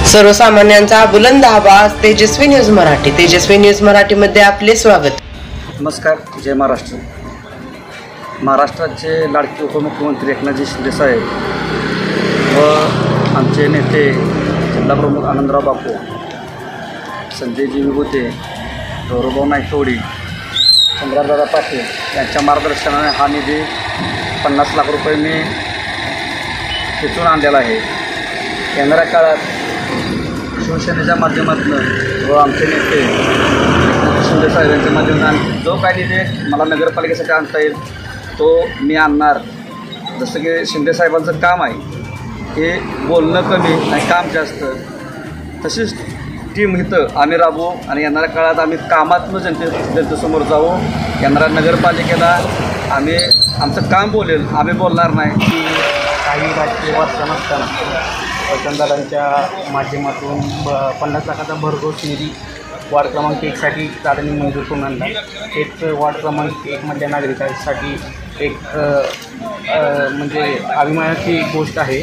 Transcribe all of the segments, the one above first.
सर्वसामान्यांचा बुलंद आवाज तेजस्वी न्यूज मराठी. तेजस्वी न्यूज मराठी मध्ये आपले स्वागत. नमस्कार. जय महाराष्ट्र. महाराष्ट्राचे लाडके उपमुख्यमंत्री एकनाथजी शिंदे साहेब व आमचे नेते जिल्हाप्रमुख आनंदराव बापू, संजयजी विभूते, गौरवभाऊ नायकवडी, चंद्रदादा पाटील यांच्या मार्गदर्शनाने हा निधी 50 लाख रुपये मी खेचून आणलेला आहे. येणाऱ्या काळात शिवसेनेच्या माध्यमातून व आमचे नेते शिंदे साहेब यांच्या माध्यमातून जो काही निधी मला नगरपालिकेसाठी आणता येईल तो मी आणणार. जसं की शिंदे साहेबांचं काम आहे हे बोलणं कमी आणि काम जास्त, तशीच टीम इथं आम्ही राबवू आणि येणाऱ्या काळात आम्ही कामातून जनतेसमोर जाऊ. येणाऱ्या नगरपालिकेला आम्ही आमचं काम बोलेल, आम्ही बोलणार नाही. काही राजकीय वार्ता नसताना वसंतदादांच्या माध्यमातून 50 लाखाचा भरघोस निधी वार्ड क्रमांक 1साठी दादांनी मंजूर करून आणला. हेच वार्ड क्रमांक 1मधल्या नागरिकांसाठी एक म्हणजे अभिमानाची गोष्ट आहे.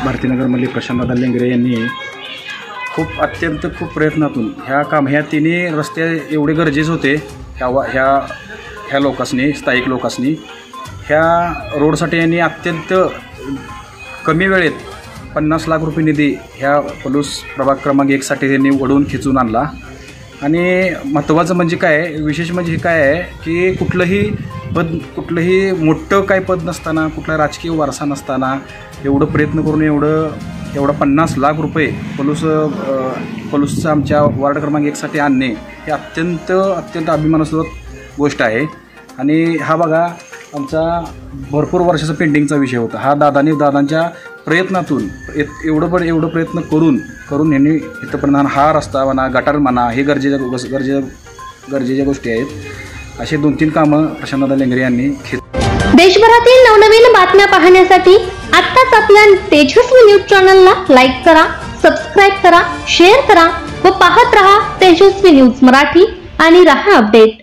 भारतीनगरमधले प्रशांतदादा लेंगरे यांनी अत्यंत खूप प्रयत्नातून ह्या तिन्ही रस्ते एवढे गरजेचे होते ह्या लोकांनी, स्थायिक लोकांनी. ह्या रोडसाठी यांनी अत्यंत कमी वेळेत 50 लाख रुपये निधी ह्या पलूस प्रभाग क्रमांक 1साठी त्यांनी वडून खिचून आणला. आणि महत्त्वाचं म्हणजे काय, विशेष म्हणजे हे काय आहे की कुठलंही मोठं काय पद नसताना, कुठला राजकीय वारसा नसताना एवढं प्रयत्न करून एवढा 50 लाख रुपये पलूसचं आमच्या वार्ड क्रमांक 1साठी आणणे हे अत्यंत अभिमानास्पद गोष्ट आहे. आणि हा बघा आमचा भरपूर वर्षाचा पेंडिंगचा विषय होता. हा दादांच्या प्रयत्नातून एवढं प्रयत्न करून यांनी इथंपर्यंत हा रस्ता म्हणा, गटार म्हणा, हे गरजेच्या गोष्टी आहेत. असे 2-3 कामं प्रशांतदादा लेंगरे यांनी देशभरातील नवनवीन बातम्या पाहण्यासाठी आत्ताच आपल्या तेजस्वी न्यूज चॅनलला लाईक करा, सबस्क्राईब करा, शेअर करा व पाहत रहा तेजस्वी न्यूज मराठी आणि रहा अपडेट.